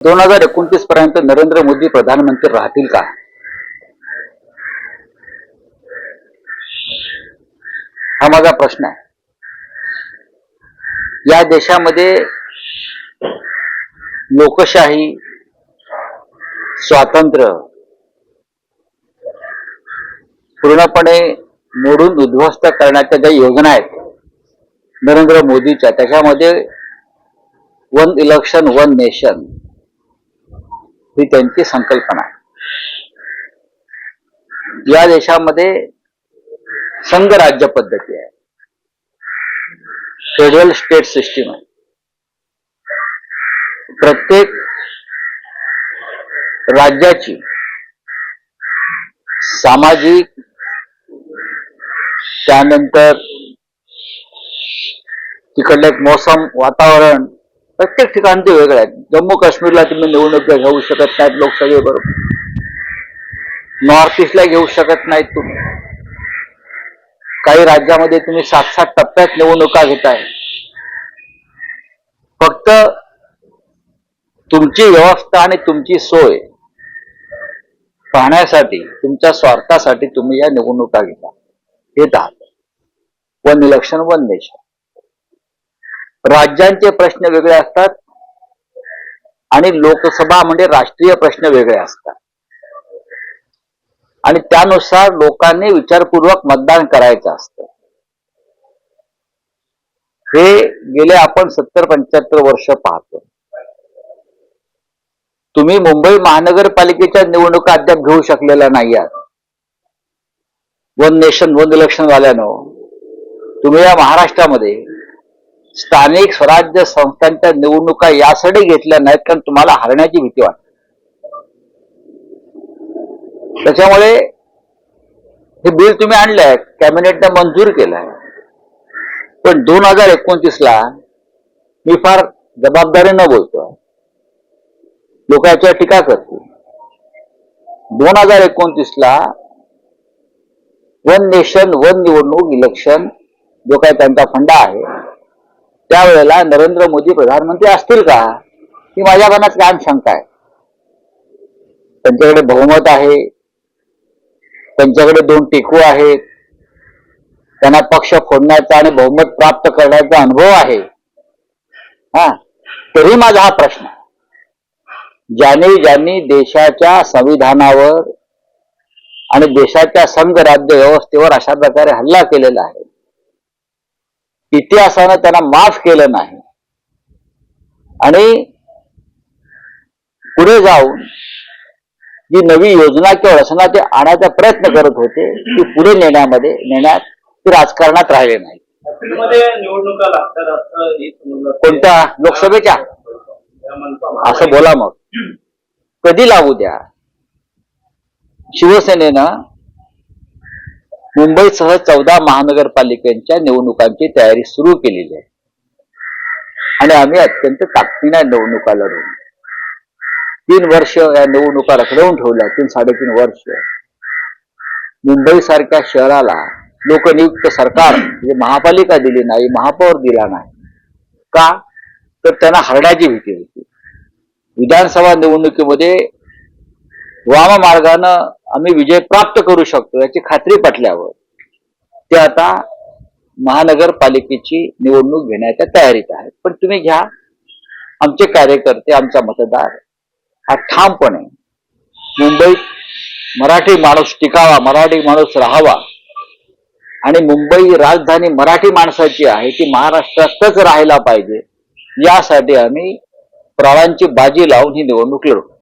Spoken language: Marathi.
2029 पर्यंत नरेंद्र मोदी प्रधानमंत्री राहतील का? हा माझा प्रश्न आहे. या देशामध्ये लोकशाही, स्वातंत्र्य पूर्णपणे मोडून उद्ध्वस्त करण्याच्या ज्या योजना आहेत नरेंद्र मोदीच्या, त्याच्यामध्ये वन इलेक्शन वन नेशन ही त्यांची संकल्पना आहे. या देशामध्ये संघ राज्य पद्धती आहे, फेडरल स्टेट सिस्टीम आहे. प्रत्येक राज्याची सामाजिक, त्यानंतर तिकडलं एक मोसम, वातावरण प्रत्येक ठिकाणचे वेगळे आहेत. जम्मू काश्मीरला तुम्ही निवडणुका घेऊ शकत नाहीत लोकसभेबरोबर, नॉर्थ ईस्टला घेऊ शकत नाहीत तुम्ही. काही राज्यामध्ये तुम्ही 7-7 टप्प्यात निवडणुका घेताय. फक्त तुमची व्यवस्था आणि तुमची सोय पाहण्यासाठी, तुमच्या स्वार्थासाठी तुम्ही या निवडणुका घेत आहात. One election one nation. राज्यांचे प्रश्न वेगळे असतात आणि लोकसभा म्हणजे राष्ट्रीय प्रश्न वेगळे असतात, आणि त्यानुसार लोकांनी विचारपूर्वक मतदान करायचं असतं. हे गेले आपण 70-75 वर्ष पाहतो. तुम्ही मुंबई महानगरपालिकेच्या निवडणुका अद्याप घेऊ शकलेल्या नाही आहात. वन नेशन वन इलेक्शन वाल्यानं तुम्ही या महाराष्ट्रामध्ये स्थानिक स्वराज्य संस्थांच्या निवडणुका यासाठी घेतल्या नाहीत कारण तुम्हाला हरण्याची भीती वाटते. त्याच्यामुळे हे बिल तुम्ही आणलंय, कॅबिनेटने मंजूर केलंय. पण 2029ला मी फार जबाबदारीनं बोलतोय, लोक याच्यावर टीका करतील. 2029ला वन नेशन वन निवडणूक इलेक्शन जो काही त्यांचा फंडा आहे, त्यावेळेला नरेंद्र मोदी प्रधानमंत्री असतील का, ही माझ्या मनात लहान शंका आहे. त्यांच्याकडे बहुमत आहे, त्यांच्याकडे 2 टेकू आहेत, त्यांना पक्ष फोडण्याचा आणि बहुमत प्राप्त करण्याचा अनुभव आहे. तरी माझा हा प्रश्न आहे, ज्यांनी देशाच्या संविधानावर आणि देशाच्या संघ राज्य व्यवस्थेवर अशा प्रकारे हल्ला केलेला आहे, इतिहासानं त्यांना माफ केलं नाही, आणि पुढे जाऊन जी नवी योजना किंवा रचना ते आणायचा प्रयत्न करत होते, ती पुढे नेण्यात ते राजकारणात राहिले नाही. निवडणुका लागतात कोणत्या? लोकसभेच्या? असं बोला मग, कधी लागू द्या. शिवसेनेनं मुंबईसह 14 महानगरपालिकांच्या निवडणुकांची तयारी सुरू केलेली आहे, आणि आम्ही अत्यंत ताकदीने निवडणुका लढवू. 3 वर्ष या निवडणुका रखडवून ठेवल्या. 3-3.5 वर्ष मुंबई सारख्या शहराला लोकनियुक्त सरकार म्हणजे महापालिका दिली नाही, महापौर दिला नाही. का? तर त्यांना हरण्याची भीती होती. विधानसभा निवडणुकीमध्ये वाममार्गानं आम्ही विजय प्राप्त करू शकतो याची खात्री पटल्यावर ते आता महानगरपालिकेची निवडणूक घेण्याच्या तयारीत आहेत. पण तुम्ही घ्या, आमचे कार्यकर्ते, आमचा मतदार हा ठामपणे मुंबईत मराठी माणूस टिकावा, मराठी माणूस राहावा, आणि मुंबई राजधानी मराठी माणसाची आहे, ती महाराष्ट्रातच राहायला पाहिजे, यासाठी आम्ही प्राणांची बाजी लावून ही निवडणूक लढू.